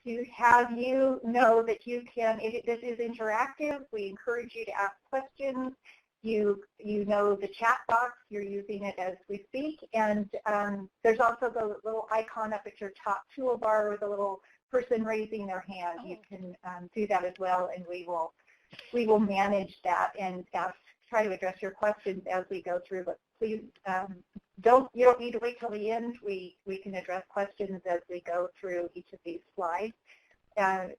to have you know that you can, this is interactive. We encourage you to ask questions. You know the chat box, you're using it as we speak, and there's also the little icon up at your top toolbar with a little person raising their hand. You can do that as well, and we will manage that and try to address your questions as we go through. But please you don't need to wait till the end. We can address questions as we go through each of these slides.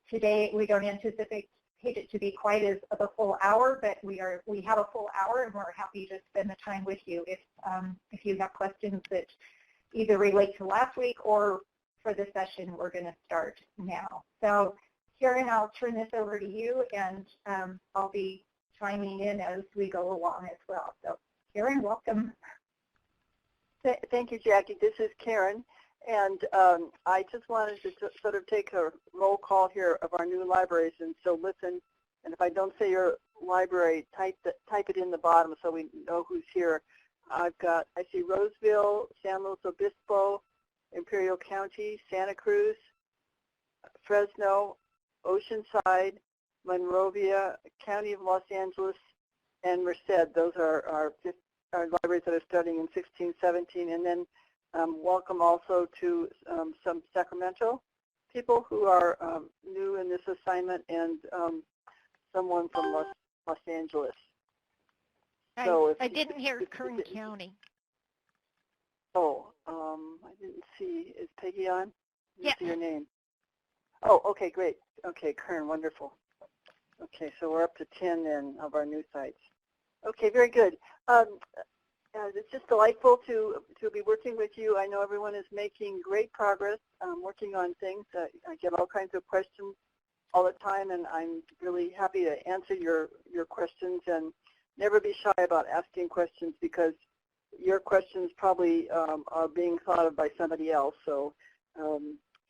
Today we don't anticipate it to be quite as of a full hour, but we have a full hour, and we're happy to spend the time with you if you have questions that either relate to last week or for the session we're going to start now. So Karen, I'll turn this over to you, and I'll be chiming in as we go along as well. So Karen, welcome. Thank you, Jackie. This is Karen, and I just wanted to sort of take a roll call here of our new libraries, and so listen, and if I don't say your library, type it in the bottom so we know who's here. I see Roseville, San Luis Obispo, Imperial County, Santa Cruz, Fresno, Oceanside, Monrovia, County of Los Angeles, and Merced. Those are our libraries that are starting in 16-17, and then welcome also to some Sacramento people who are new in this assignment, and someone from Los Angeles. So I didn't hear Kern County. Oh, I didn't see. Is Peggy on? Yeah. See your name. Oh, okay, great. Okay, Kern, wonderful. Okay, so we're up to 10 then of our new sites. Okay, very good. It's just delightful to be working with you. I know everyone is making great progress working on things. I get all kinds of questions all the time, and I'm really happy to answer your questions, and never be shy about asking questions, because your questions probably are being thought of by somebody else. So if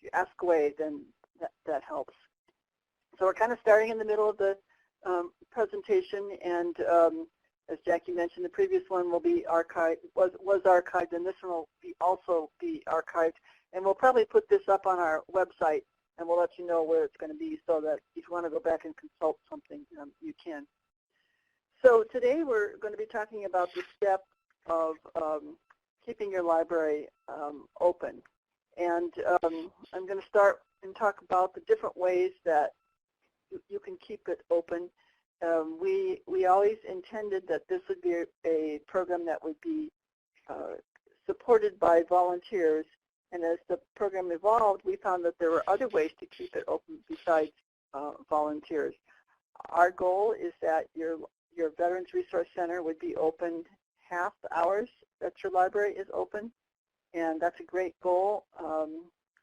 you ask away, then that helps. So we're kind of starting in the middle of the presentation, and as Jackie mentioned, the previous one will be archived, was archived, and this one will also be archived. And we'll probably put this up on our website, and we'll let you know where it's going to be, so that if you want to go back and consult something, you can. So today we're going to be talking about the step of keeping your library open. And I'm going to start and talk about the different ways that you can keep it open. We always intended that this would be a program that would be supported by volunteers, and as the program evolved, we found that there were other ways to keep it open besides volunteers. Our goal is that your Veterans Resource Center would be open half the hours that your library is open, and that's a great goal.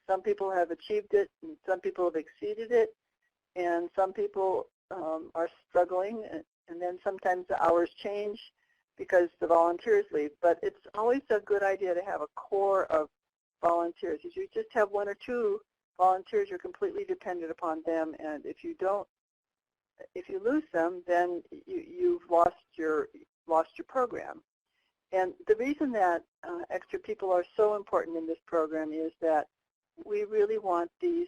Some people have achieved it, and some people have exceeded it, and some people are struggling, and then sometimes the hours change because the volunteers leave. But it's always a good idea to have a core of volunteers. If you just have one or two volunteers, you're completely dependent upon them, and if you lose them, then you've lost your program. And the reason that extra people are so important in this program is that we really want these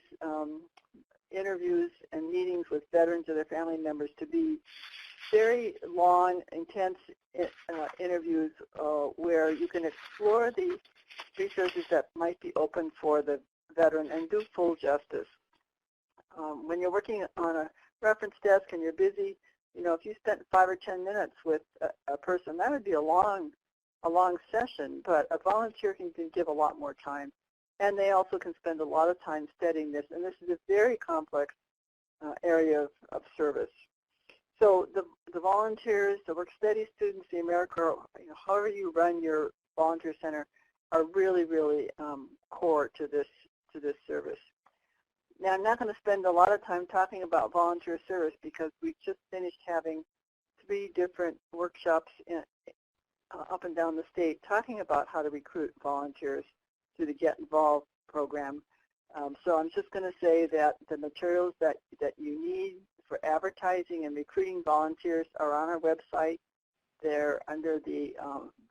interviews and meetings with veterans or their family members to be very long, intense interviews where you can explore the resources that might be open for the veteran and do full justice. When you're working on a reference desk and you're busy, if you spent 5 or 10 minutes with a person, that would be a long session, but a volunteer can give a lot more time. And they also can spend a lot of time studying this, and this is a very complex area of service. So the volunteers, the work study students, the AmeriCorps, however you run your volunteer center, are really, really core to this service. Now, I'm not going to spend a lot of time talking about volunteer service because we've just finished having 3 different workshops up and down the state talking about how to recruit volunteers to the Get Involved program. So I'm just going to say that the materials that you need for advertising and recruiting volunteers are on our website. They're under the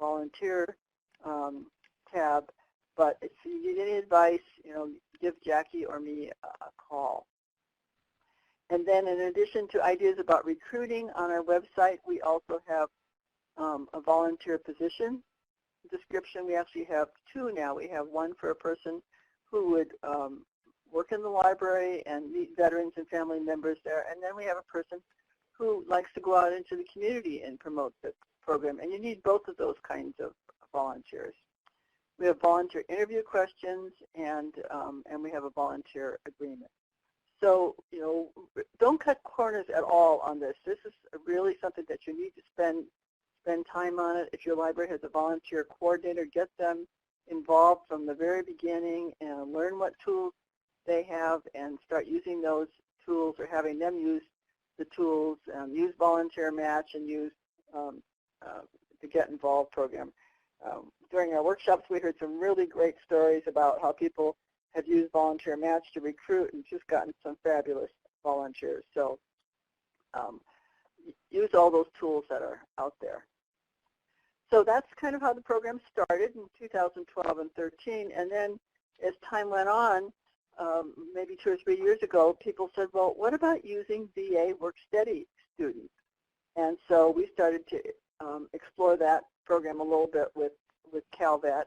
volunteer tab. But if you need any advice, give Jackie or me a call. And then in addition to ideas about recruiting on our website, we also have a volunteer position description. We actually have two now. We have one for a person who would work in the library and meet veterans and family members there. And then we have a person who likes to go out into the community and promote the program. And you need both of those kinds of volunteers. We have volunteer interview questions, and we have a volunteer agreement. So, you know, don't cut corners at all on this. This is really something that you need to spend time on it. If your library has a volunteer coordinator, get them involved from the very beginning and learn what tools they have and start using those tools or having them use the tools, use Volunteer Match and use the Get Involved program. During our workshops, we heard some really great stories about how people have used Volunteer Match to recruit and just gotten some fabulous volunteers. So use all those tools that are out there. So that's kind of how the program started in 2012 and 13. And then as time went on, maybe 2 or 3 years ago, people said, well, what about using VA Work-Study students? And so we started to explore that program a little bit with CalVet.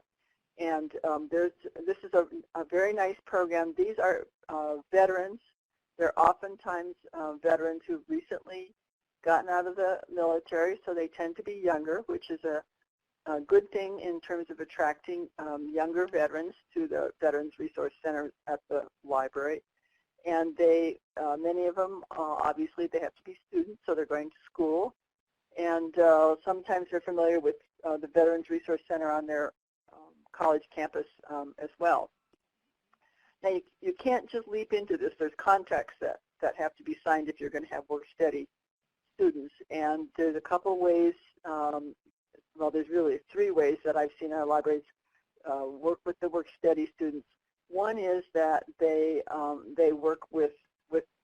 And this is a very nice program. These are veterans. They're oftentimes veterans who've recently gotten out of the military, so they tend to be younger, which is a good thing in terms of attracting younger veterans to the Veterans Resource Center at the library. And they, many of them, obviously, they have to be students, so they're going to school. And sometimes they're familiar with the Veterans Resource Center on their college campus as well. Now, you can't just leap into this. There's contracts that have to be signed if you're going to have work-study students. And there's a couple ways, well, there's really 3 ways that I've seen our libraries work with the work-study students. One is that they work with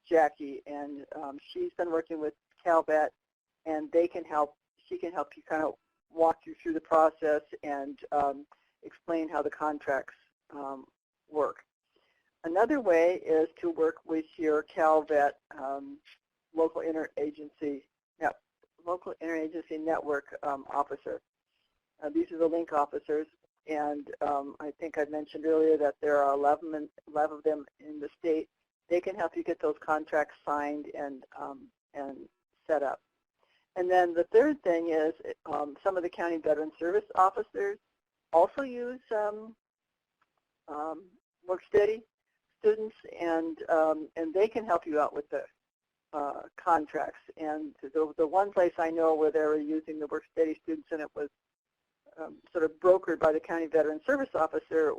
Jackie, and she's been working with CalVet, and she can help you kind of walk you through the process and explain how the contracts work. Another way is to work with your CalVet local interagency network officer. These are the link officers, and I think I mentioned earlier that there are 11 of them in the state. They can help you get those contracts signed and set up. And then the third thing is some of the county veteran service officers also use work-study students, and they can help you out with the contracts. And the one place I know where they were using the work-study students, and it was sort of brokered by the county veteran service officer,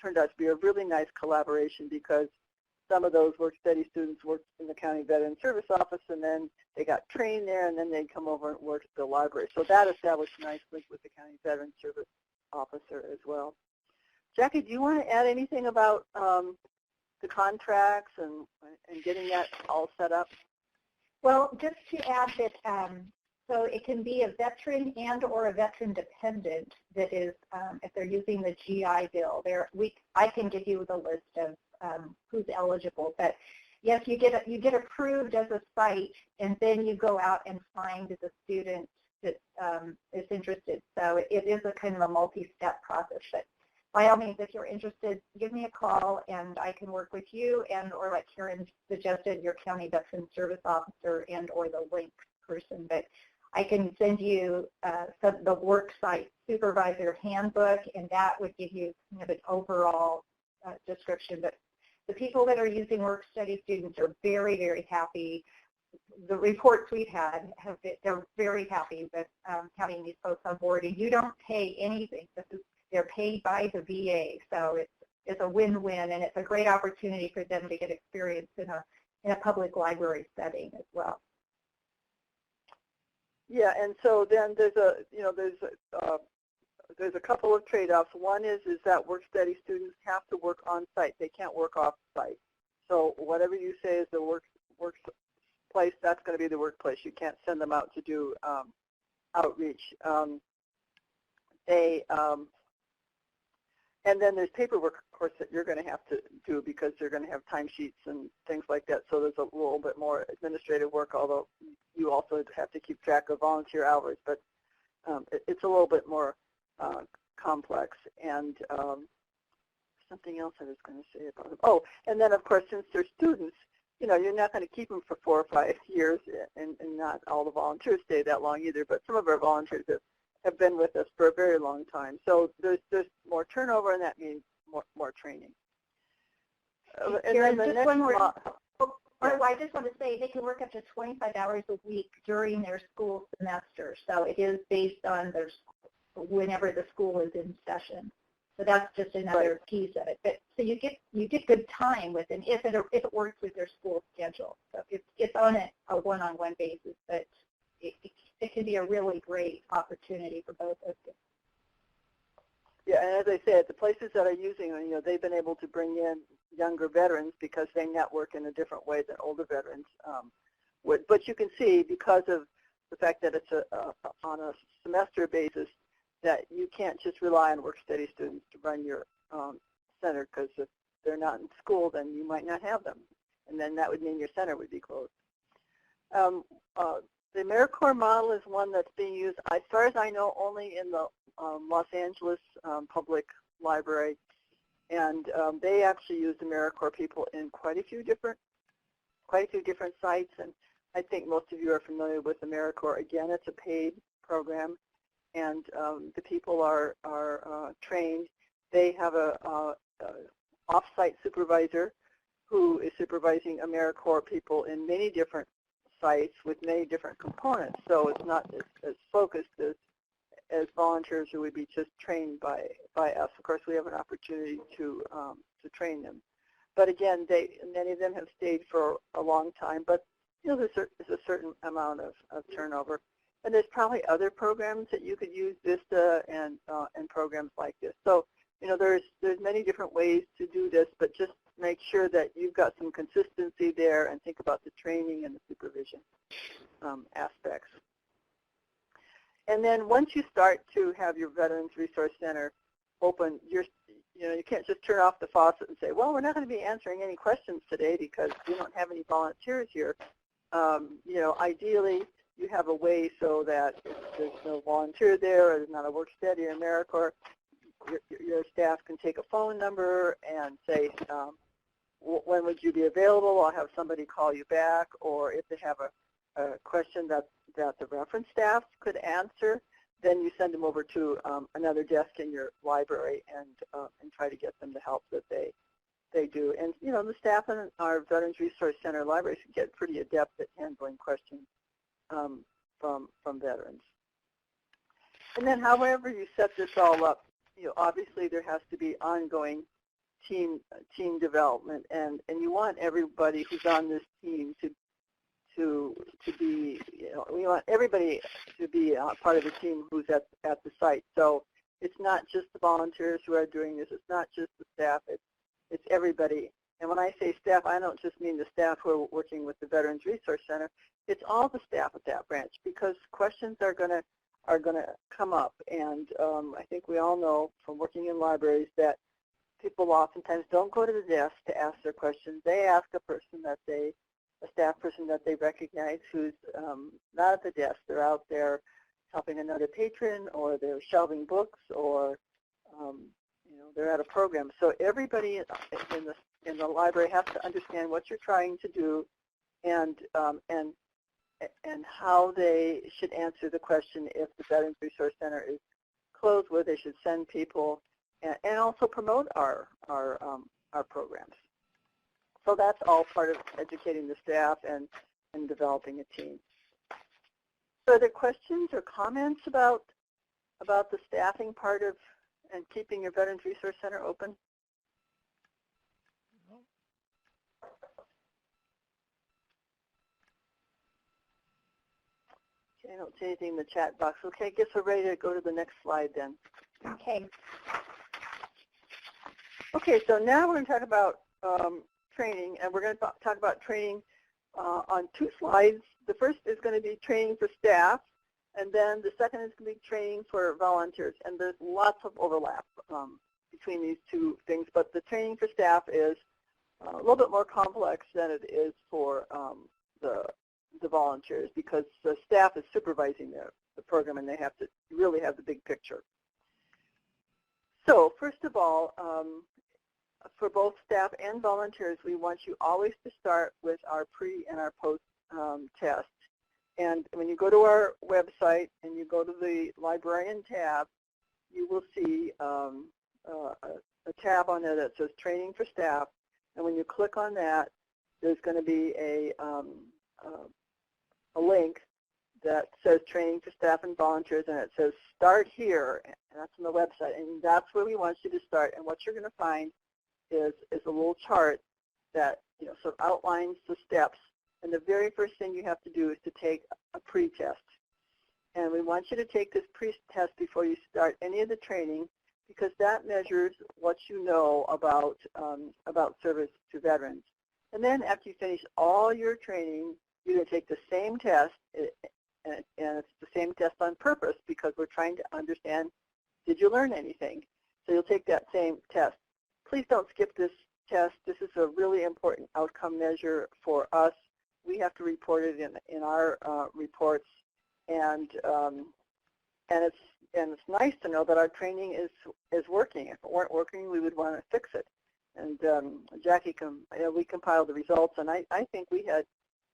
turned out to be a really nice collaboration, because some of those work-study students worked in the county veteran service office, and then they got trained there, and then they'd come over and work at the library. So that established a nice link with the county veteran service officer as well. Jackie, do you want to add anything about the contracts and getting that all set up? Well, just to add that, so it can be a veteran and or a veteran dependent that is, if they're using the GI Bill, I can give you the list of who's eligible. But yes, you get approved as a site, and then you go out and find the student that is interested. So it is a kind of a multi-step process. But by all means, if you're interested, give me a call, and I can work with you, and or like Karen suggested, your county veteran service officer and or the link person. But I can send you the worksite supervisor handbook, and that would give you kind of an overall description. But the people that are using work-study students are very, very happy. The reports we've had they're very happy with having these folks on board, and you don't pay anything. They're paid by the VA, so it's a win-win, and it's a great opportunity for them to get experience in a public library setting as well. Yeah, and so then there's a couple of trade-offs. One is that work-study students have to work on site. They can't work off-site. So whatever you say is the workplace, that's going to be the workplace. You can't send them out to do outreach. And then there's paperwork, of course, that you're going to have to do because they're going to have timesheets and things like that. So there's a little bit more administrative work, although you also have to keep track of volunteer hours. But it's a little bit more complex. And something else I was going to say about them. Oh, and then, of course, since they're students, you're not going to keep them for 4 or 5 years, and not all the volunteers stay that long either. But some of our volunteers have been with us for a very long time. So there's more turnover, and that means more training. And then the next one more. I just want to say they can work up to 25 hours a week during their school semester. So it is based on whenever the school is in session. So that's just another piece of it. But so you get good time with them if it works with their school schedule. So it's on a one-on-one basis, but it can be a really great opportunity for both of them. Yeah, and as I said, the places that are using them, they've been able to bring in younger veterans because they network in a different way than older veterans would. But you can see, because of the fact that it's on a semester basis, that you can't just rely on work-study students to run your center, because if they're not in school, then you might not have them. And then that would mean your center would be closed. The AmeriCorps model is one that's being used, as far as I know, only in the Los Angeles Public Library. And they actually use AmeriCorps people in quite a few different sites. And I think most of you are familiar with AmeriCorps. Again, it's a paid program, and the people are trained. They have a off-site supervisor who is supervising AmeriCorps people in many different sites with many different components. So it's not as focused as volunteers who would be just trained by us. Of course, we have an opportunity to train them. But again, many of them have stayed for a long time. But there's a certain amount of turnover. And there's probably other programs that you could use, Vista and programs like this. So there's many different ways to do this, but just make sure that you've got some consistency there and think about the training and the supervision aspects. And then once you start to have your Veterans Resource Center open, you can't just turn off the faucet and say, well, we're not going to be answering any questions today because we don't have any volunteers here. Ideally, you have a way so that if there's no volunteer there or there's not a work study or AmeriCorps, your staff can take a phone number and say, when would you be available? I'll have somebody call you back. Or if they have a question that the reference staff could answer, then you send them over to another desk in your library and try to get them the help that they do. And the staff in our Veterans Resource Center libraries get pretty adept at handling questions from veterans. And then however you set this all up, obviously there has to be ongoing team development, and you want everybody who's on this team to be, we want everybody to be part of the team who's at the site. So it's not just the volunteers who are doing this, it's not just the staff, it's everybody. And when I say staff, I don't just mean the staff who are working with the Veterans Resource Center. It's all the staff at that branch, because questions are going to come up. And I think we all know from working in libraries that people oftentimes don't go to the desk to ask their questions. They ask a staff person that they recognize who's not at the desk. They're out there helping another patron, or they're shelving books, or they're at a program. So everybody in the library has to understand what you're trying to do, and how they should answer the question if the Veterans Resource Center is closed, where they should send people, and also promote our programs. So that's all part of educating the staff and developing a team. So are there questions or comments about the staffing part of and keeping your Veterans Resource Center open? Okay, I don't see anything in the chat box. Okay, I guess we're ready to go to the next slide then. Okay. Okay, so now we're going to talk about training, and we're going to talk about training on 2 slides. The first is going to be training for staff, and then the second is going to be training for volunteers, and there's lots of overlap between these two things, but the training for staff is a little bit more complex than it is for the volunteers, because the staff is supervising the program and they have to really have the big picture. So first of all, for both staff and volunteers, we want you always to start with our pre and our post test. And when you go to our website and you go to the librarian tab, you will see a tab on there that says training for staff. And when you click on that, there's going to be a link that says training for staff and volunteers, and it says start here, and that's on the website. And that's where we want you to start. And what you're going to find is a little chart that sort of outlines the steps. And the very first thing you have to do is to take a pre-test. And we want you to take this pre-test before you start any of the training, because that measures what you know about service to veterans. And then after you finish all your training, you're going to take the same test, and it's the same test on purpose because we're trying to understand, did you learn anything? So you'll take that same test. Please don't skip this test. This is a really important outcome measure for us. We have to report it in our reports, and it's nice to know that our training is working. If it weren't working, we would want to fix it. And Jackie, we compiled the results, and I think we had,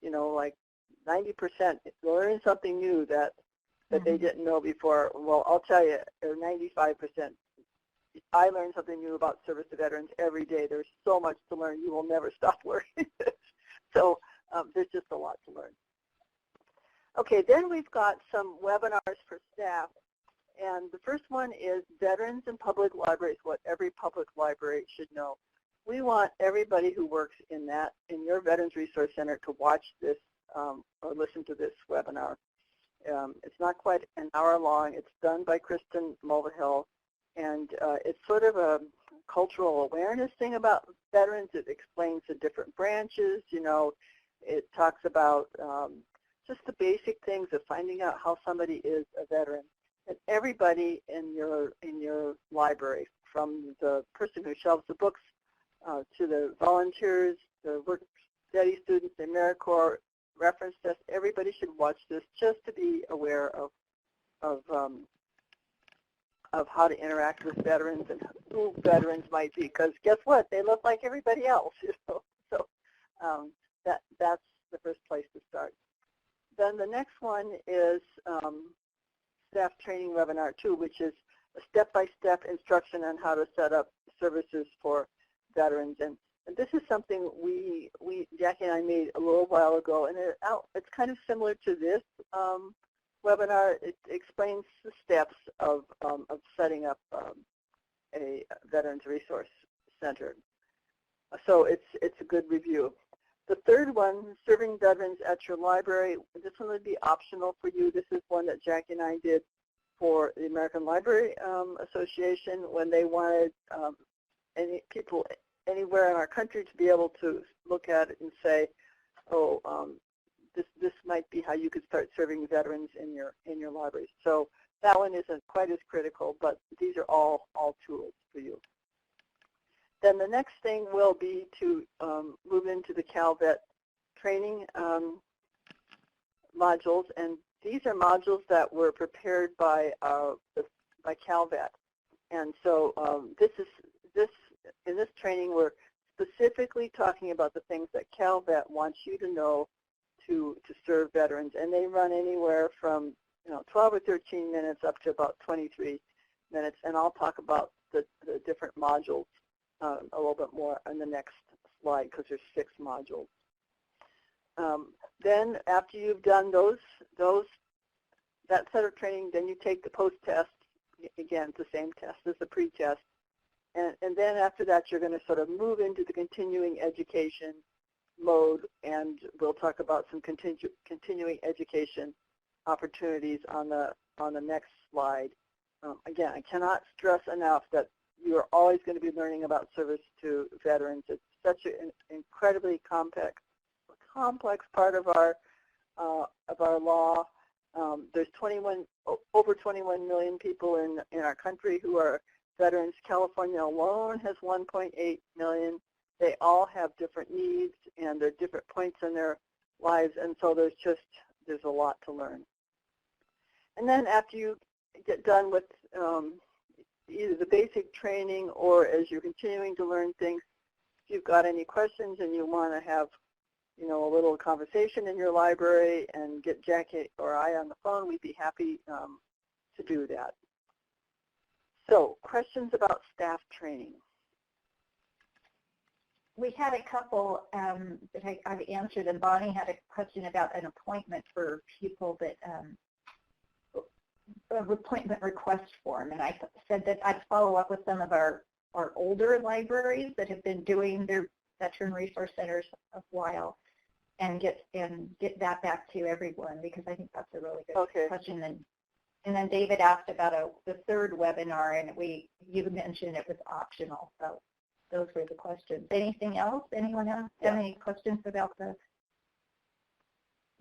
like 90% learn something new that they didn't know before. Well, I'll tell you, or 95%. I learn something new about service to veterans every day. There's so much to learn. You will never stop learning. So there's just a lot to learn. Okay, then we've got some webinars for staff. And the first one is Veterans in Public Libraries, what every public library should know. We want everybody who works in your Veterans Resource Center to watch this or listen to this webinar. It's not quite an hour long. It's done by Kristen Mulvihill, and it's sort of a cultural awareness thing about veterans. It explains the different branches. It talks about just the basic things of finding out how somebody is a veteran. And everybody in your library, from the person who shelves the books to the volunteers, the work study students, the AmeriCorps reference desk, everybody should watch this just to be aware of how to interact with veterans and who veterans might be. Because guess what? They look like everybody else. So that's the first place to start. Then the next one is staff training webinar 2, which is a step-by-step instruction on how to set up services for veterans. And this is something Jackie and I made a little while ago, and it's kind of similar to this webinar. It explains the steps of setting up a Veterans Resource Center. So it's a good review. The third one, serving veterans at your library, this one would be optional for you. This is one that Jackie and I did for the American Library Association when they wanted any people anywhere in our country to be able to look at it and say, oh, this might be how you could start serving veterans in your libraries. So that one isn't quite as critical, but these are all tools for you. Then the next thing will be to move into the CalVet training modules, and these are modules that were prepared by CalVet. And so in this training, we're specifically talking about the things that CalVet wants you to know to serve veterans, and they run anywhere from 12 or 13 minutes up to about 23 minutes, and I'll talk about the different modules a little bit more on the next slide because there's 6 modules. Then after you've done that set of training, then you take the post-test. Again, it's the same test as the pre-test. And then after that, you're going to sort of move into the continuing education mode, and we'll talk about some continuing education opportunities on the next slide. Again, I cannot stress enough that you are always going to be learning about service to veterans. It's such an incredibly complex part of our law. There's over 21 million people in our country who are veterans. California alone has 1.8 million. They all have different needs, and they're different points in their lives, and so there's a lot to learn. And then after you get done with either the basic training or as you're continuing to learn things, if you've got any questions and you want to have a little conversation in your library and get Jackie or I on the phone, we'd be happy to do that. So, questions about staff training? We had a couple that I've answered, and Bonnie had a question about an appointment for people that, an appointment request form, and I said that I'd follow up with some of our older libraries that have been doing their veteran resource centers a while, and get that back to everyone, because I think that's a really good question. And then David asked about the third webinar, and you mentioned it was optional. So those were the questions. Anything else? Anyone else have any questions about the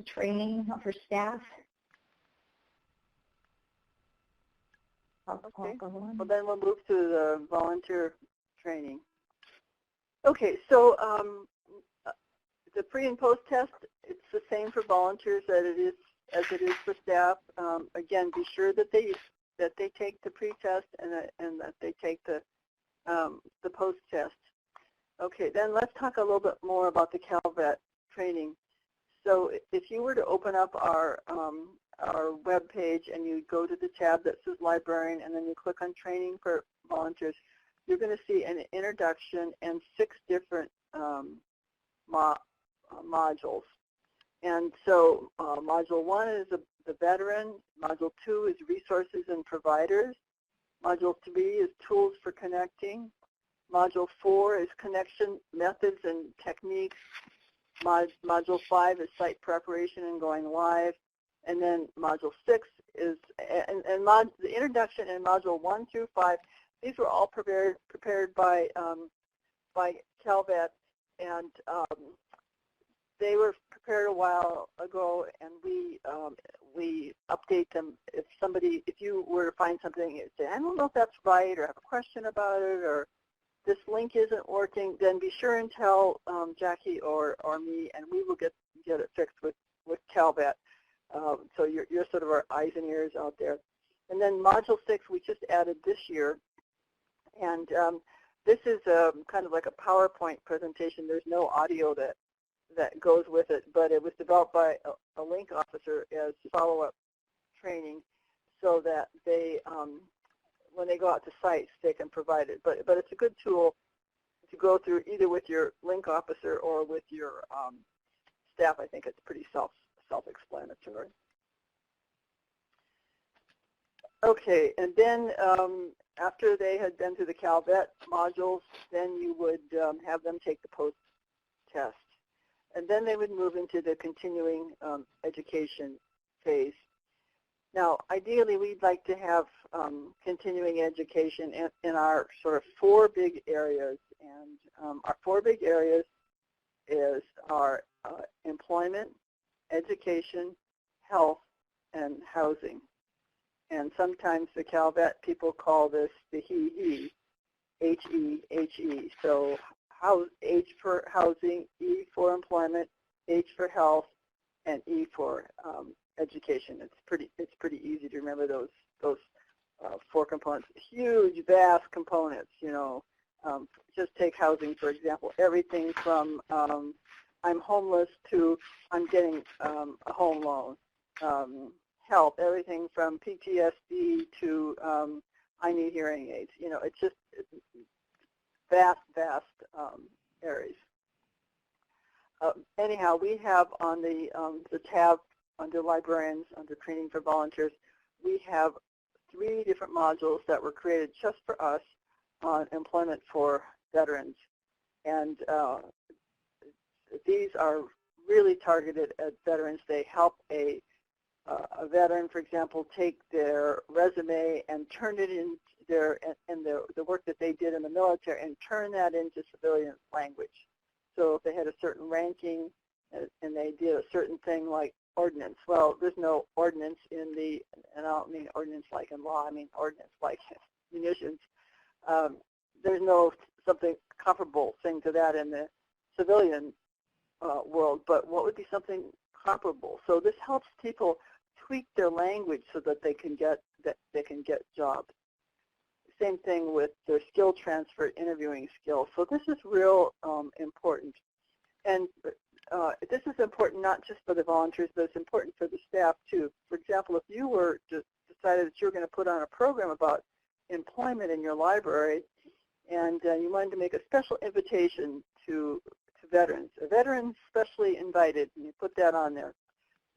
training for staff? Okay. Well, then we'll move to the volunteer training. Okay, so the pre and post test, it's the same for volunteers as it is for staff. Again, be sure that they take the pre-test and that they take the post test. Okay, then let's talk a little bit more about the CalVet training. So if you were to open up our web page and you go to the tab that says librarian and then you click on training for volunteers, you're going to see an introduction and 6 different modules. And so module 1 is the veteran, module 2 is resources and providers, module 3 is tools for connecting, module 4 is connection methods and techniques, module 5 is site preparation and going live, and then module 6 is, the introduction in module 1 through 5, these were all prepared by CalVet, and they were prepared a while ago, and we update them. If you were to find something and say, I don't know if that's right, or have a question about it, or this link isn't working, then be sure and tell Jackie or me, and we will get it fixed with CalVet. So you're sort of our eyes and ears out there. And then module 6 we just added this year, and this is kind of like a PowerPoint presentation. There's no audio that goes with it, but it was developed by a link officer as follow-up training, so that they, when they go out to sites, they can provide it. But it's a good tool to go through either with your link officer or with your staff. I think it's pretty self-explanatory. Okay, and then after they had been through the CalVet modules, then you would have them take the post test. And then they would move into the continuing education phase. Now, ideally, we'd like to have continuing education in our sort of 4 big areas. And our 4 big areas is our employment, education, health, and housing. And sometimes the CalVet people call this the HE, H-E-H-E. So H for housing, E for employment, H for health, and E for education. It's pretty easy to remember those 4 components. Huge, vast components. Just take housing for example. Everything from I'm homeless to I'm getting a home loan. Health, everything from PTSD to I need hearing aids. It's just vast areas. Anyhow, we have on the tab under librarians, under training for volunteers, we have 3 different modules that were created just for us on employment for veterans. And these are really targeted at veterans. They help a veteran, for example, take their resume and turn it into the work that they did in the military and turn that into civilian language. So if they had a certain ranking and they did a certain thing like ordnance, well, there's no ordnance in and I don't mean ordnance like in law, I mean ordnance like munitions. There's no something comparable thing to that in the civilian world, but what would be something comparable? So this helps people tweak their language so that they can get jobs. Same thing with their skill transfer, interviewing skills. So this is real important. And this is important not just for the volunteers, but it's important for the staff too. For example, if you were decided that you were going to put on a program about employment in your library, and you wanted to make a special invitation to veterans, a veteran specially invited, and you put that on there,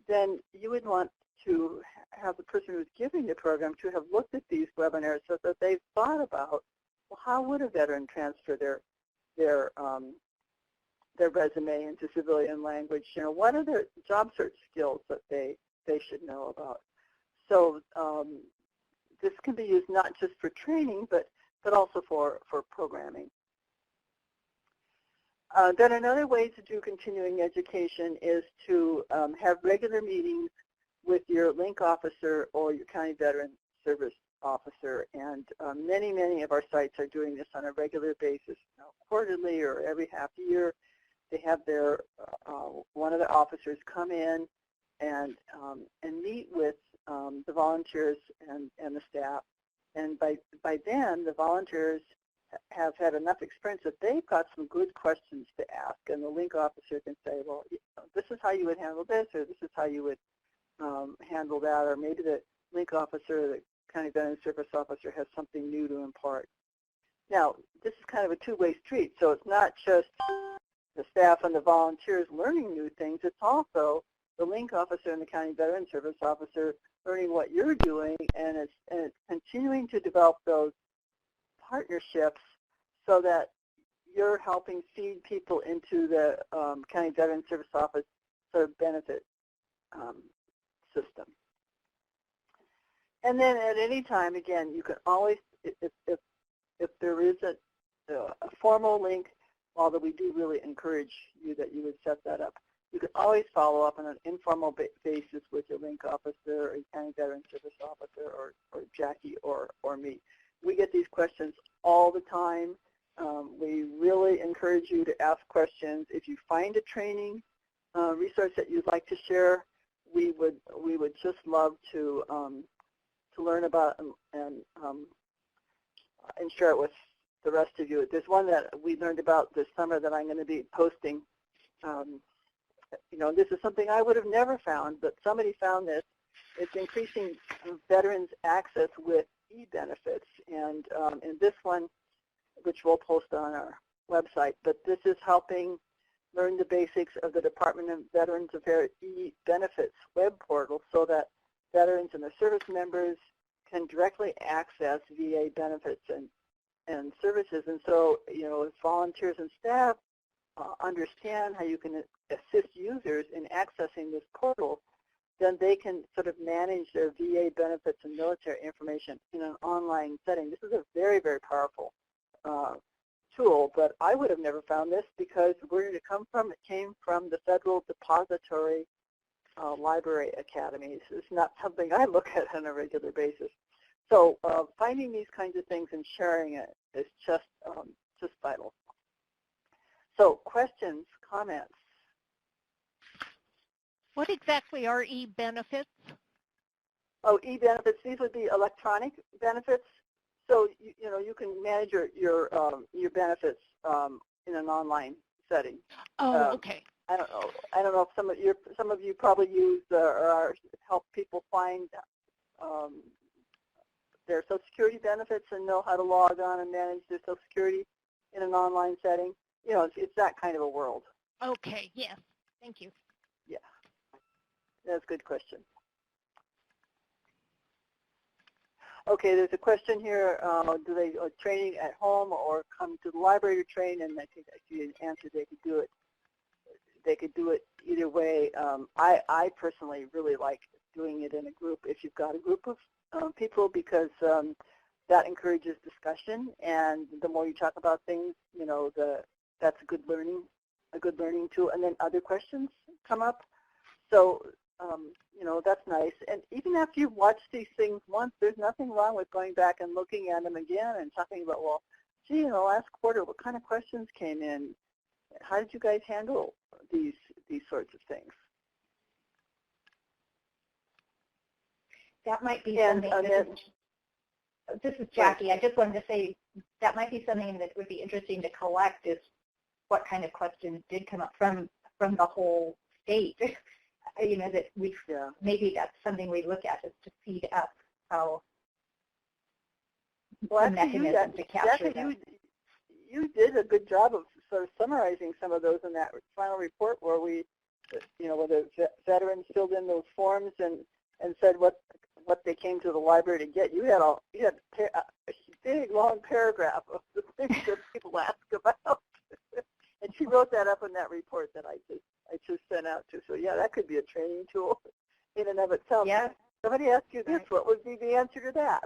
then you would want to have the person who's giving the program to have looked at these webinars so that they've thought about, well, how would a veteran transfer their resume into civilian language? You know, what are their job search skills that they should know about? So this can be used not just for training, but also for programming. Then another way to do continuing education is to have regular meetings with your link officer or your county veteran service officer. And many of our sites are doing this on a regular basis, quarterly or every half year. They have their one of the officers come in and meet with the volunteers and the staff. And by then, the volunteers have had enough experience that they've got some good questions to ask, and the link officer can say, well, this is how you would handle this, or this is how you would handle that, or maybe the link officer or the county veteran service officer has something new to impart. Now, this is kind of a two-way street, so it's not just the staff and the volunteers learning new things, it's also the link officer and the county veteran service officer learning what you're doing, and it's continuing to develop those partnerships so that you're helping feed people into the county veteran service office sort of benefit system. And then at any time, again, you can always, if there is a formal link, although we do really encourage you that you would set that up, you can always follow up on an informal basis with your link officer or your county veteran service officer or Jackie or me. We get these questions all the time. We really encourage you to ask questions. If you find a training resource that you'd like to share, we would just love to learn about and share it with the rest of you. There's one that we learned about this summer that I'm going to be posting. You know, this is something I would have never found, but somebody found this. It's increasing veterans' access with e-benefits, and in this one, which we'll post on our website, but this is helping learn the basics of the Department of Veterans Affairs e-benefits web portal so that veterans and their service members can directly access VA benefits and services. And so, you know, if volunteers and staff understand how you can assist users in accessing this portal, then they can sort of manage their VA benefits and military information in an online setting. This is a very, very powerful tool, but I would have never found this because where did it come from? It came from the Federal Depository Library Academy. So it's not something I look at on a regular basis. So finding these kinds of things and sharing it is just vital. So questions, comments? What exactly are e-benefits? Oh, e-benefits, these would be electronic benefits. So you know, you can manage your benefits in an online setting. Oh, okay. I don't know if some of you probably use or help people find their Social Security benefits and know how to log on and manage their Social Security in an online setting. You know, it's that kind of a world. Okay. Yes. Thank you. Yeah, that's a good question. Okay, there's a question here. Do they training at home or come to the library to train? And I think you answered they could do it. They could do it either way. I personally really like doing it in a group. If you've got a group of people, because that encourages discussion, and the more you talk about things, you know, that's a good learning tool. And then other questions come up. So that's nice. And even after you've watched these things once, there's nothing wrong with going back and looking at them again and talking about, well, gee, last quarter, what kind of questions came in? How did you guys handle these sorts of things? That might be something. This is Jackie. Right. I just wanted to say that might be something that would be interesting to collect, is what kind of questions did come up from the whole state. That we maybe that's something we look at, is to feed up how the mechanism to capture them. You did a good job of sort of summarizing some of those in that final report where where the veterans filled in those forms and said what they came to the library to get. You had a big long paragraph of the things that people ask about, and she wrote that up in that report that I just sent out to. So yeah, that could be a training tool in and of itself. Yeah. Somebody asked you this, what would be the answer to that?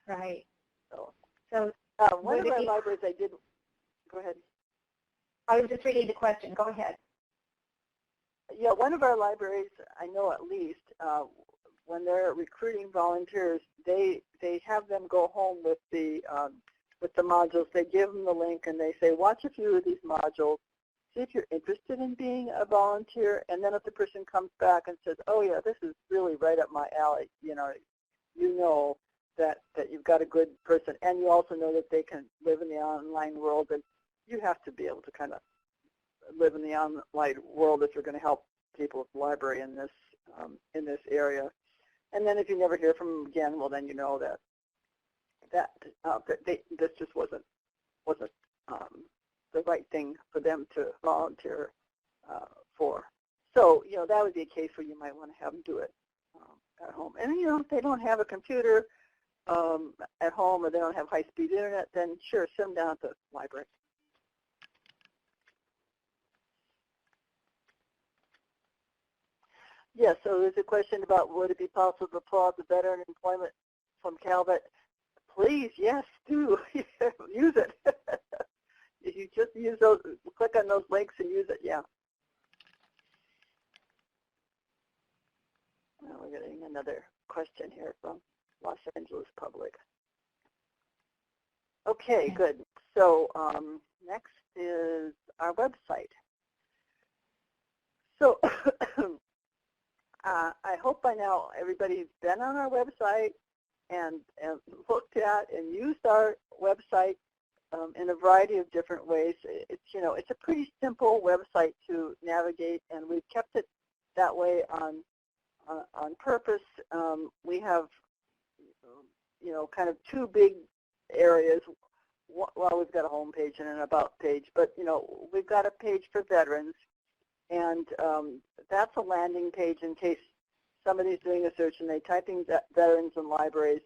Right. So one of our libraries I did, go ahead. I was just reading the question. Go ahead. Yeah, one of our libraries, I know at least, when they're recruiting volunteers, they have them go home with the modules. They give them the link and they say, watch a few of these modules, see if you're interested in being a volunteer, and then if the person comes back and says, oh yeah, this is really right up my alley, you know that you've got a good person, and you also know that they can live in the online world, and you have to be able to kind of live in the online world if you're going to help people at the library in this area. And then if you never hear from them again, well, then you know that this just wasn't the right thing for them to volunteer for. So that would be a case where you might want to have them do it at home. And if they don't have a computer at home, or they don't have high-speed internet, then sure, send them down at the library. Yes, so there's a question about would it be possible to pull out the veteran employment from Calvet? Please, yes, do. Use it. If you just use those, click on those links and use it, yeah. Now we're getting another question here from Los Angeles Public. Okay, good. So next is our website. So I hope by now everybody's been on our website and looked at and used our website in a variety of different ways. It's a pretty simple website to navigate, and we've kept it that way on purpose. We have kind of two big areas. Well, we've got a home page and an about page, but we've got a page for veterans, and that's a landing page in case somebody's doing a search and they type in veterans and libraries.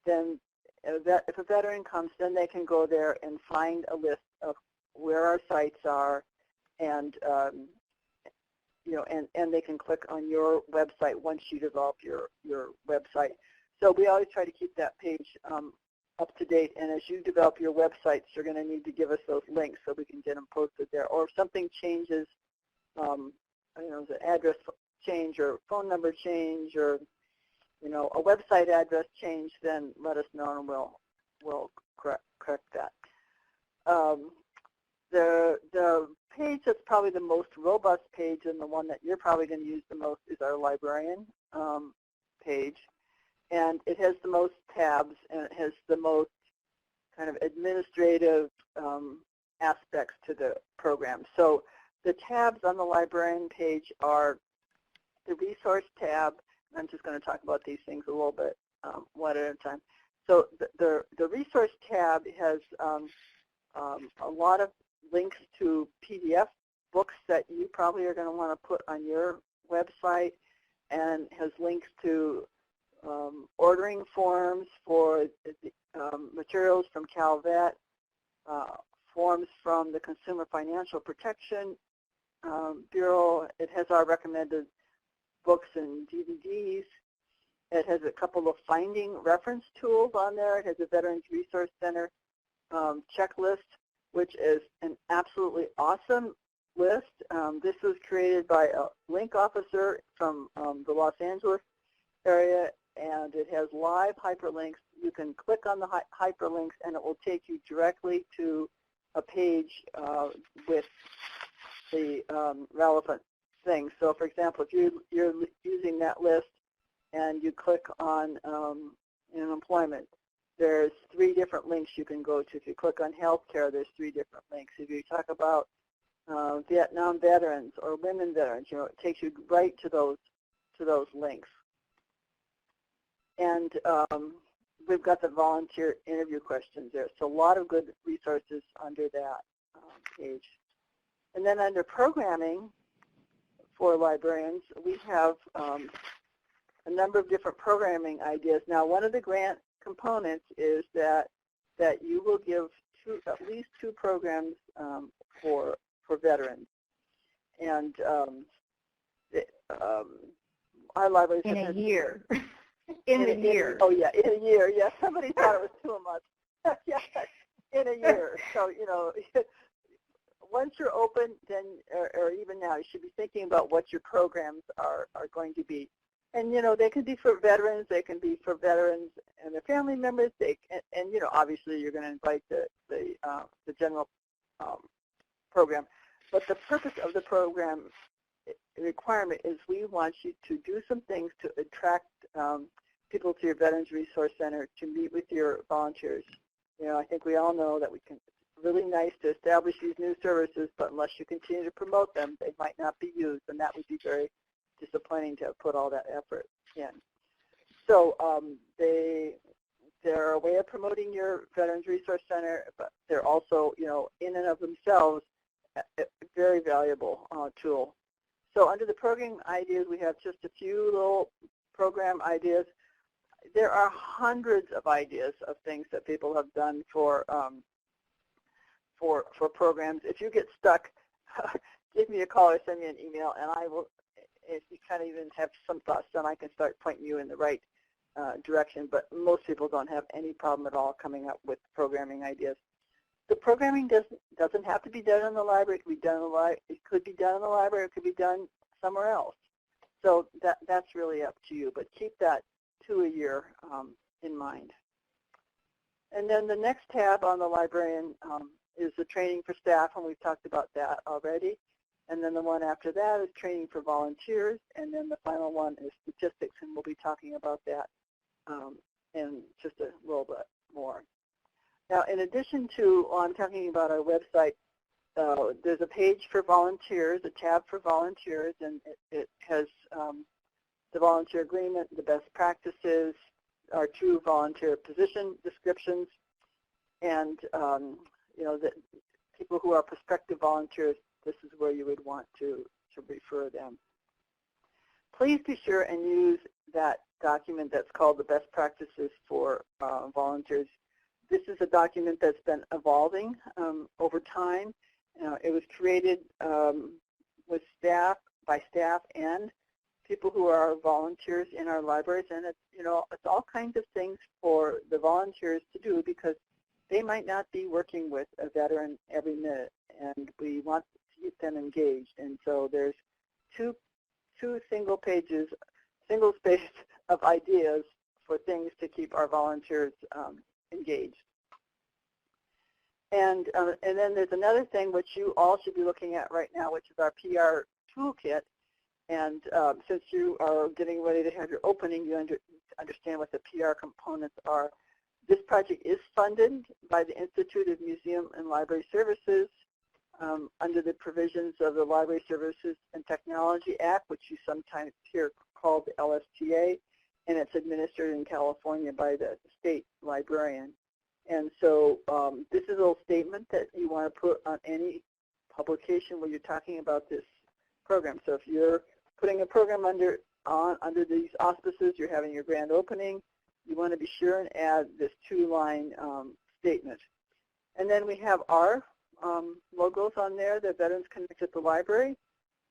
Then if a veteran comes, then they can go there and find a list of where our sites are, and and they can click on your website once you develop your website. So we always try to keep that page up to date, and as you develop your websites, you're going to need to give us those links so we can get them posted there. Or if something changes, the address change or phone number change, or a website address change, then let us know and we'll correct that. The page that's probably the most robust page, and the one that you're probably going to use the most, is our librarian page. And it has the most tabs, and it has the most kind of administrative aspects to the program. So the tabs on the librarian page are the resource tab. I'm just going to talk about these things a little bit one at a time. So the resource tab has a lot of links to PDF books that you probably are going to want to put on your website, and has links to ordering forms for materials from Calvet, forms from the Consumer Financial Protection Bureau. It has our recommended books and DVDs. It has a couple of finding reference tools on there. It has a Veterans Resource Center checklist, which is an absolutely awesome list. This was created by a link officer from the Los Angeles area, and it has live hyperlinks. You can click on the hyperlinks, and it will take you directly to a page with the relevant things. So, for example, if you're using that list and you click on employment, there's 3 different links you can go to. If you click on healthcare, there's 3 different links. If you talk about Vietnam veterans or women veterans, it takes you right to those links. And we've got the volunteer interview questions there. So a lot of good resources under that page. And then under programming for librarians, we have a number of different programming ideas. Now, one of the grant components is that you will give at least 2 programs for veterans. And our libraries in a year. In a year. Oh yeah, in a year. Yeah, somebody thought it was too much. Yeah, in a year. So once you're open, then or even now, you should be thinking about what your programs are going to be. And they can be for veterans. They can be for veterans and their family members. And obviously you're going to invite the general program. But the purpose of the program requirement is we want you to do some things to attract people to your Veterans Resource Center to meet with your volunteers. I think we all know that it's really nice to establish these new services, but unless you continue to promote them, they might not be used, and that would be very disappointing to put all that effort in. So they're a way of promoting your Veterans Resource Center, but they're also, in and of themselves, a very valuable tool. So under the program ideas, we have just a few little program ideas. There are hundreds of ideas of things that people have done for programs. If you get stuck, give me a call or send me an email, and I will. If you kind of even have some thoughts, then I can start pointing you in the right direction. But most people don't have any problem at all coming up with programming ideas. The programming doesn't have to be done in the library. It could be done in the library. It could be done in the library. It could be done somewhere else. So that's really up to you. But keep that 2 a year in mind. And then the next tab on the librarian is the training for staff, and we've talked about that already. And then the one after that is training for volunteers, and then the final one is statistics, and we'll be talking about that in just a little bit more. Now, in addition to, I'm talking about our website, there's a page for volunteers, a tab for volunteers, and it has the volunteer agreement, the best practices, our 2 volunteer position descriptions, and the people who are prospective volunteers, this is where you would want to refer them. Please be sure and use that document that's called the best practices for volunteers. This is a document that's been evolving over time. It was created with by staff and people who are volunteers in our libraries, and it's all kinds of things for the volunteers to do because they might not be working with a veteran every minute, and we want to keep them engaged. And so there's two single space of ideas for things to keep our volunteers engaged. And then there's another thing which you all should be looking at right now, which is our PR toolkit. And since you are getting ready to have your opening, you understand what the PR components are. This project is funded by the Institute of Museum and Library Services under the provisions of the Library Services and Technology Act, which you sometimes hear called the LSTA, and it's administered in California by the state librarian. And so this is a little statement that you want to put on any publication where you're talking about this program. So if you're putting a program under these auspices, you're having your grand opening, you want to be sure and add this 2-line statement. And then we have our logos on there, the Veterans Connect at the Library,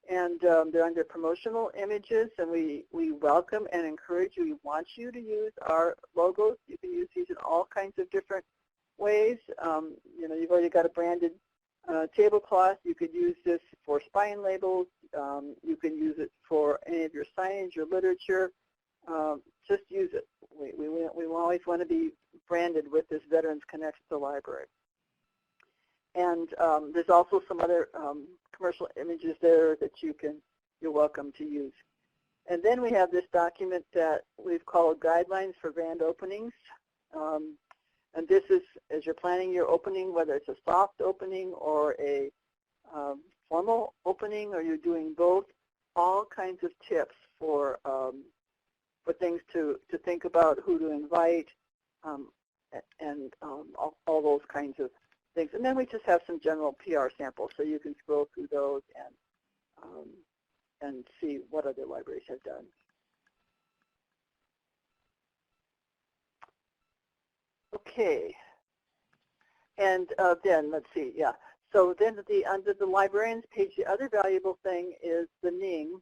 and they're under promotional images, and we welcome and encourage you. We want you to use our logos. You can use these in all kinds of different ways. You've already got a branded tablecloth. You could use this for spine labels. You can use it for any of your signage, your literature. Just use it. We always want to be branded with this Veterans Connects to the Library. And there's also some other commercial images there that you're welcome to use. And then we have this document that we've called Guidelines for Grand Openings. And this is, as you're planning your opening, whether it's a soft opening or a formal opening, or you're doing both, all kinds of tips for things to think about, who to invite, and all those kinds of things. And then we just have some general PR samples, so you can scroll through those and see what other libraries have done. Okay, and then let's see, yeah. So then under the librarians page, the other valuable thing is the Ning,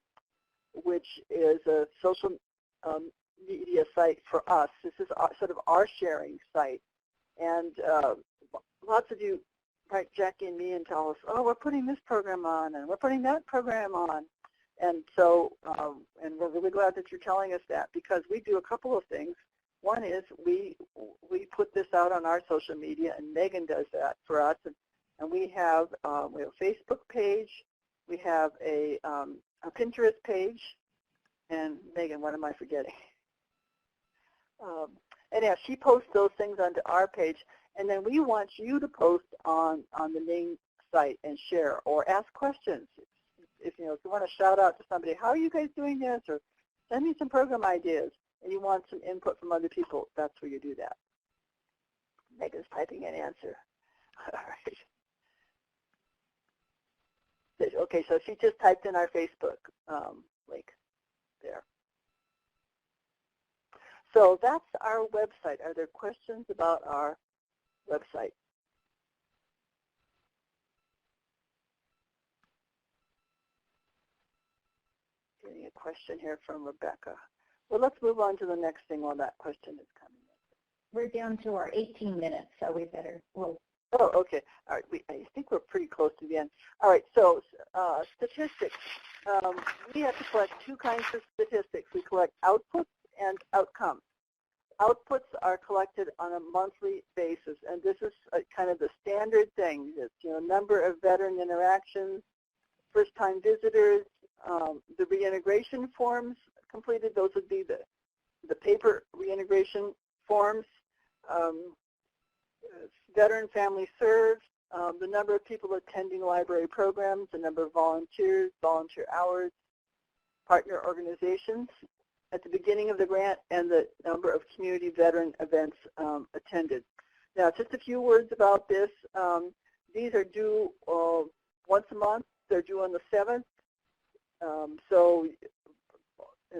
which is a social media site for us. This is sort of our sharing site, and lots of you write Jackie and me and tell us, oh, we're putting this program on, and we're putting that program on, and so and we're really glad that you're telling us that, because we do a couple of things. One is we put this out on our social media, and Megan does that for us, and we have a Facebook page, we have a Pinterest page, and Megan, what am I forgetting? And yeah, she posts those things onto our page, and then we want you to post on the Ning site and share or ask questions. If you want to shout out to somebody, how are you guys doing this, or send me some program ideas, and you want some input from other people, that's where you do that. Megan's typing an answer. All right. Okay, so she just typed in our Facebook link there. So that's our website. Are there questions about our website? Getting a question here from Rebecca. Well, let's move on to the next thing while that question is coming in. We're down to our 18 minutes, so we better. Oh, okay. All right. I think we're pretty close to the end. All right. So statistics. We have to collect two kinds of statistics. We collect outputs and outcomes. Outputs are collected on a monthly basis, and this is kind of the standard thing. It's, number of veteran interactions, first-time visitors, the reintegration forms completed. Those would be the paper reintegration forms, veteran family served, the number of people attending library programs, the number of volunteers, volunteer hours, partner organizations at the beginning of the grant, and the number of community veteran events attended. Now, just a few words about this. These are due once a month. They're due on the 7th. And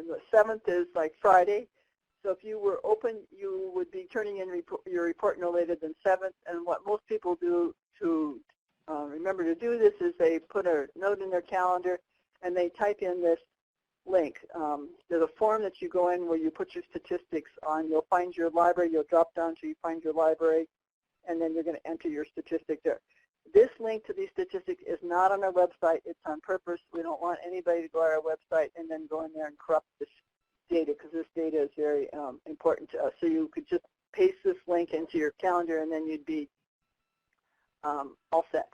the 7th is like Friday. So if you were open, you would be turning in your report no later than 7th. And what most people do to remember to do this is they put a note in their calendar and they type in this link. There's a form that you go in where you put your statistics on. You'll find your library. You'll drop down till you find your library, and then you're going to enter your statistic there. This link to these statistics is not on our website. It's on purpose. We don't want anybody to go to our website and then go in there and corrupt this data, because this data is very important to us. So you could just paste this link into your calendar, and then you'd be all set.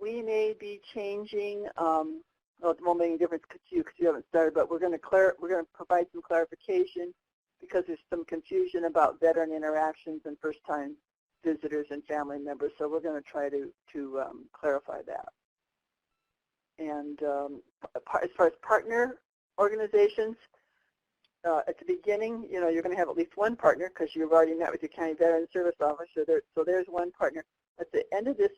We may be changing. Well, it won't make any difference to you because you haven't started, but we're going to provide some clarification because there's some confusion about veteran interactions and first-time visitors and family members. So we're going to try to clarify that. And as far as partner organizations, at the beginning, you're going to have at least one partner because you've already met with your county veteran service officer. So there's one partner. At the end of this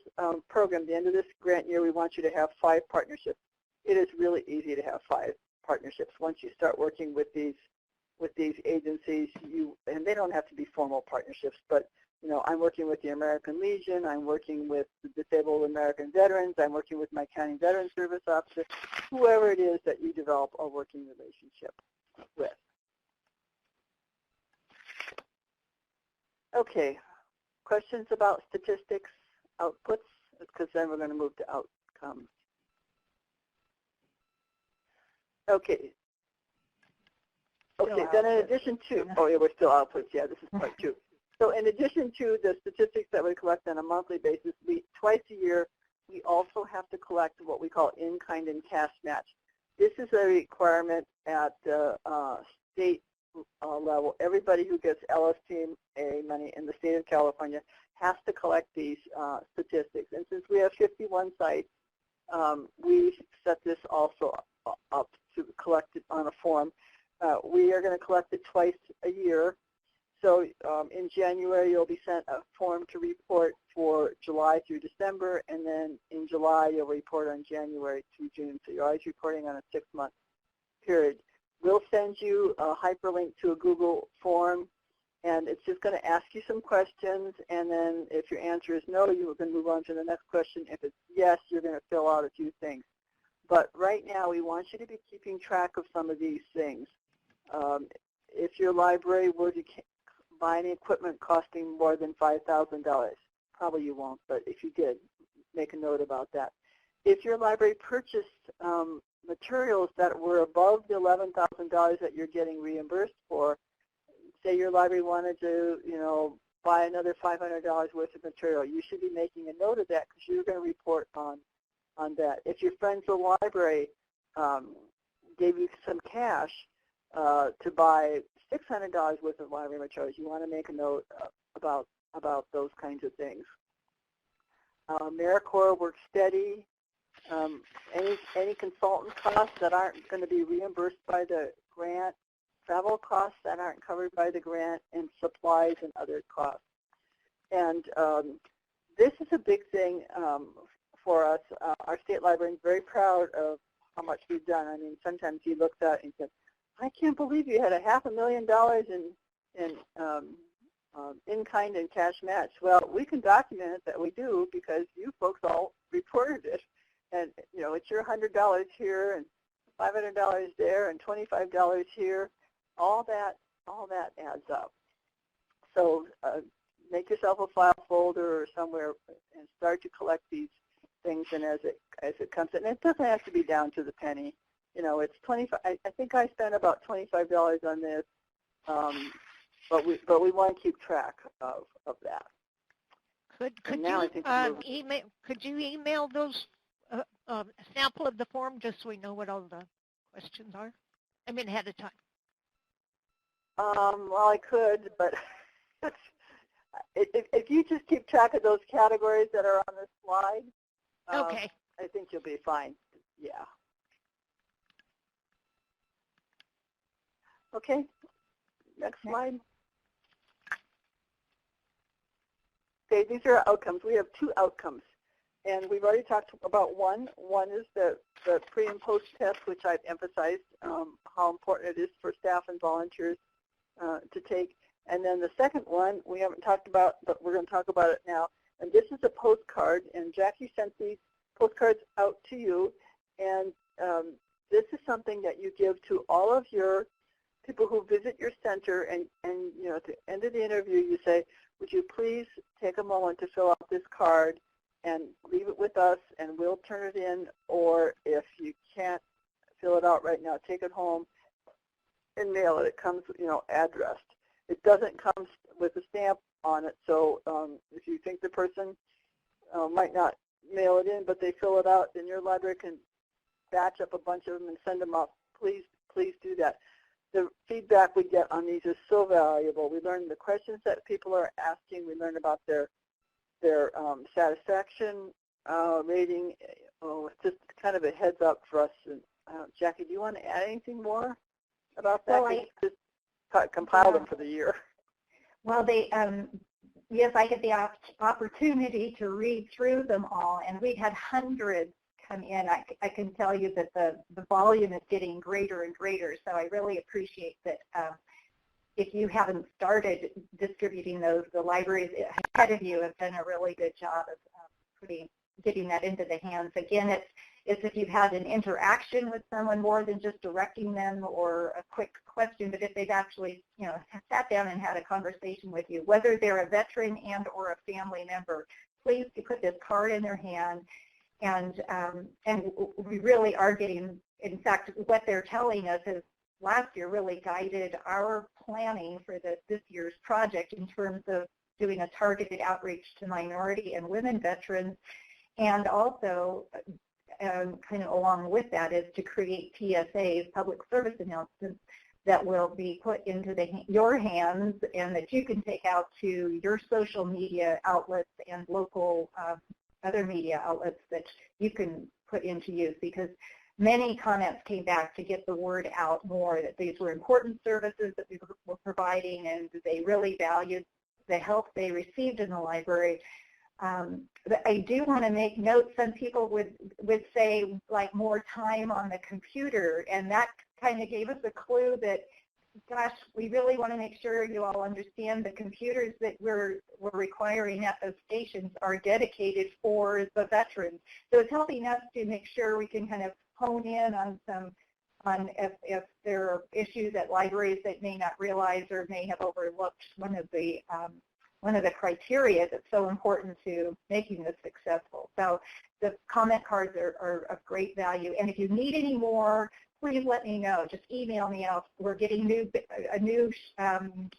program, the end of this grant year, we want you to have 5 partnerships. It is really easy to have 5 partnerships. Once you start working with these agencies, and they don't have to be formal partnerships, but I'm working with the American Legion, I'm working with the Disabled American Veterans, I'm working with my county veteran service officer, whoever it is that you develop a working relationship with. Okay, questions about statistics, outputs, because then we're going to move to outcomes. Okay. Okay, then in addition to, oh yeah, we're still outputs, yeah, this is part 2. So in addition to the statistics that we collect on a monthly basis, twice a year, we also have to collect what we call in-kind and cash match. This is a requirement at the state level. Everybody who gets LSTMA money in the state of California has to collect these statistics. And since we have 51 sites, we set this also up to collect it on a form. We are going to collect it twice a year. So in January, you'll be sent a form to report for July through December, and then in July, you'll report on January through June. So you're always reporting on a 6-month period. We'll send you a hyperlink to a Google form, and it's just going to ask you some questions, and then if your answer is no, you're going to move on to the next question. If it's yes, you're going to fill out a few things. But right now, we want you to be keeping track of some of these things. If your library were to buy any equipment costing more than $5,000, probably you won't, but if you did, make a note about that. If your library purchased materials that were above the $11,000 that you're getting reimbursed for, say your library wanted to, buy another $500 worth of material, you should be making a note of that because you're going to report on that. If your friends at the library gave you some cash to buy $600 worth of library materials, you want to make a note about those kinds of things. AmeriCorps Work Steady, any consultant costs that aren't going to be reimbursed by the grant, travel costs that aren't covered by the grant, and supplies and other costs. And this is a big thing for us. Our state library is very proud of how much we've done. I mean, sometimes he looks at it and says, I can't believe you had a $500,000 in-kind and cash match. Well, we can document that we do because you folks all reported it. And, it's your $100 here and $500 there and $25 here. All that adds up. So make yourself a file folder or somewhere and start to collect these things. And as it comes in, it doesn't have to be down to the penny. It's 25. I think I spent about $25 on this, but we want to keep track of that. Could you email those a sample of the form just so we know what all the questions are? I mean, ahead of time. Well, I could, but if you just keep track of those categories that are on this slide, okay, I think you'll be fine. Yeah. Okay, next slide. Okay, these are outcomes. We have 2 outcomes, and we've already talked about one. One is the pre and post test, which I've emphasized how important it is for staff and volunteers to take. And then the second one we haven't talked about, but we're going to talk about it now. And this is a postcard, and Jackie sent these postcards out to you. And this is something that you give to all of your people who visit your center, and at the end of the interview you say, would you please take a moment to fill out this card and leave it with us, and we'll turn it in, or if you can't fill it out right now, take it home and mail it. It comes, addressed. It doesn't come with a stamp on it, so if you think the person might not mail it in, but they fill it out, then your library can batch up a bunch of them and send them up. Please do that. The feedback we get on these is so valuable. We learn the questions that people are asking. We learn about their satisfaction rating. It's just kind of a heads up for us. And, Jackie, do you want to add anything more about that? Well, just compile them for the year. Well, yes, I had the opportunity to read through them all, and we had hundreds come in. I can tell you that the volume is getting greater and greater, so I really appreciate that. If you haven't started distributing those, the libraries ahead of you have done a really good job of getting that into the hands. Again, it's if you've had an interaction with someone more than just directing them or a quick question, but if they've actually, sat down and had a conversation with you, whether they're a veteran and or a family member, please to put this card in their hand. And we really are getting, in fact, what they're telling us is last year really guided our planning for this year's project in terms of doing a targeted outreach to minority and women veterans, and also kind of along with that is to create PSAs, public service announcements, that will be put into your hands and that you can take out to your social media outlets and local other media outlets that you can put into use, because many comments came back to get the word out more that these were important services that we were providing and they really valued the help they received in the library. But I do want to make note, some people would say like more time on the computer, and that kind of gave us a clue that, gosh, we really want to make sure you all understand the computers that we're requiring at those stations are dedicated for the veterans. So it's helping us to make sure we can kind of hone in on if there are issues at libraries that may not realize or may have overlooked one of the criteria that's so important to making this successful. So the comment cards are of great value. And if you need any more, please let me know. Just email me. We're getting a new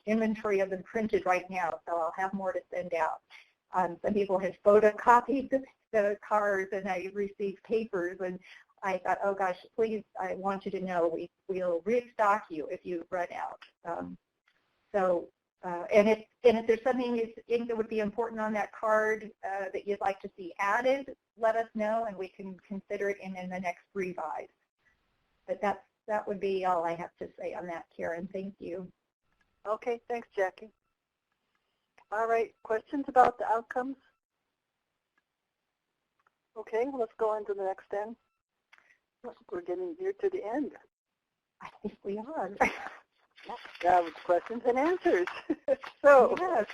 inventory of them printed right now, so I'll have more to send out. Some people have photocopied the cards, and I received papers, and I thought, oh gosh, please, I want you to know we'll restock you if you run out. And if there's something you think that would be important on that card that you'd like to see added, let us know, and we can consider it in the next revise. But that would be all I have to say on that, Karen. Thank you. Okay, thanks, Jackie. All right, questions about the outcomes? Okay, well, let's go on to the next then. We're getting near to the end. I think we are. That was questions and answers. So, yes.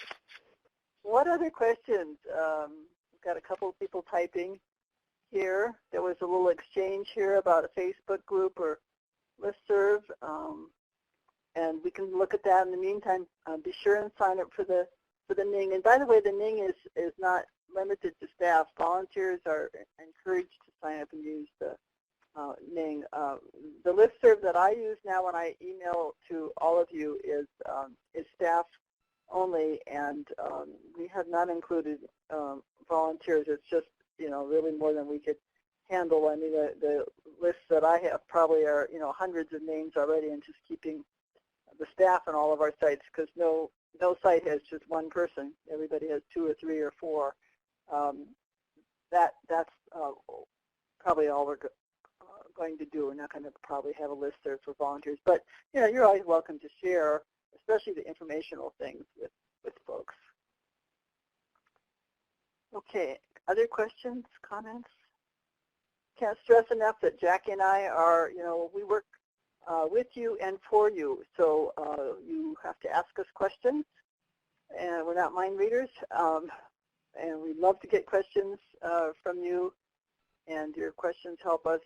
What other questions? We've got a couple of people typing here. There was a little exchange here about a Facebook group or listserv, and we can look at that in the meantime. Be sure and sign up for the NING. And by the way, the NING is not limited to staff. Volunteers are encouraged to sign up and use the NING. The listserv that I use now when I email to all of you is staff only, and we have not included volunteers. It's just really more than we could handle. I mean, the lists that I have probably are hundreds of names already, and just keeping the staff on all of our sites, because no site has just one person. Everybody has 2 or 3 or 4. That's probably all we're going to do. We're not going to probably have a list there for volunteers, but you're always welcome to share, especially the informational things with folks. Okay, other questions, comments? Can't stress enough that Jackie and I are, we work with you and for you, so you have to ask us questions, and we're not mind readers, and we love to get questions from you. And your questions help us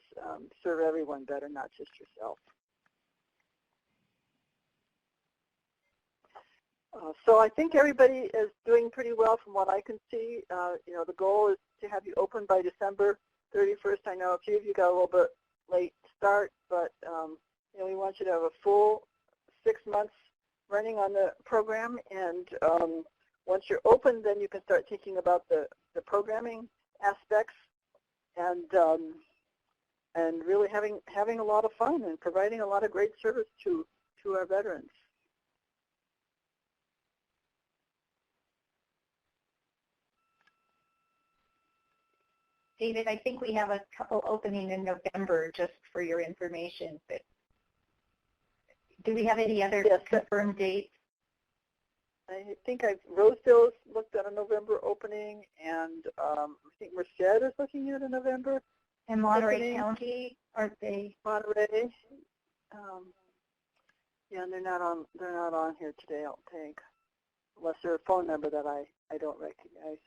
serve everyone better, not just yourself. So I think everybody is doing pretty well from what I can see. The goal is to have you open by December 31st. I know a few of you got a little bit late start, but we want you to have a full 6 months running on the program. And once you're open, then you can start thinking about the programming aspects. And really having a lot of fun and providing a lot of great service to our veterans. David, I think we have a couple opening in November, just for your information. But do we have any other confirmed dates? I think Roseville's looked at a November opening, and I think Merced is looking at a November. And Monterey County, aren't they? Monterey. Yeah, and they're not on here today, I don't think, unless they're a phone number that I don't recognize.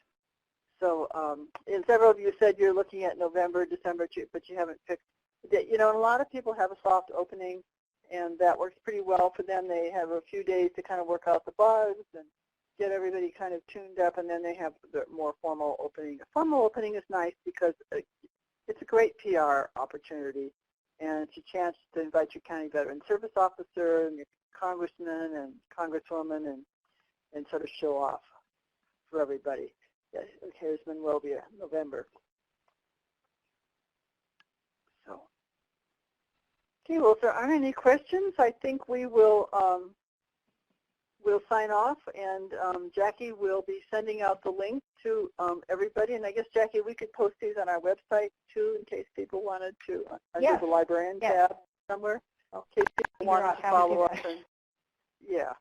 So, and several of you said you're looking at November, December, but you haven't picked the date. And a lot of people have a soft opening, and that works pretty well for them. They have a few days to kind of work out the bugs and get everybody kind of tuned up, and then they have the more formal opening. A formal opening is nice because it's a great PR opportunity, and it's a chance to invite your county veteran service officer and your congressman and congresswoman and sort of show off for everybody. Yes, here's Monrovia, November. So, okay, well, if there aren't any questions, I think we will we'll sign off, and Jackie will be sending out the link to everybody. And I guess, Jackie, we could post these on our website, too, in case people wanted to, under the librarian tab somewhere, in case people wanted to follow up. And, yeah,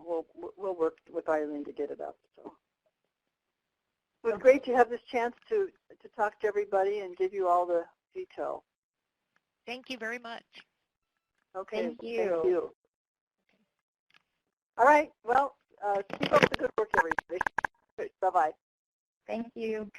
we'll work with Eileen to get it up. So it was great to have this chance to talk to everybody and give you all the detail. Thank you very much. Okay, Thank you. Thank you. All right, well, keep up the good work, everybody. Bye-bye. Thank you.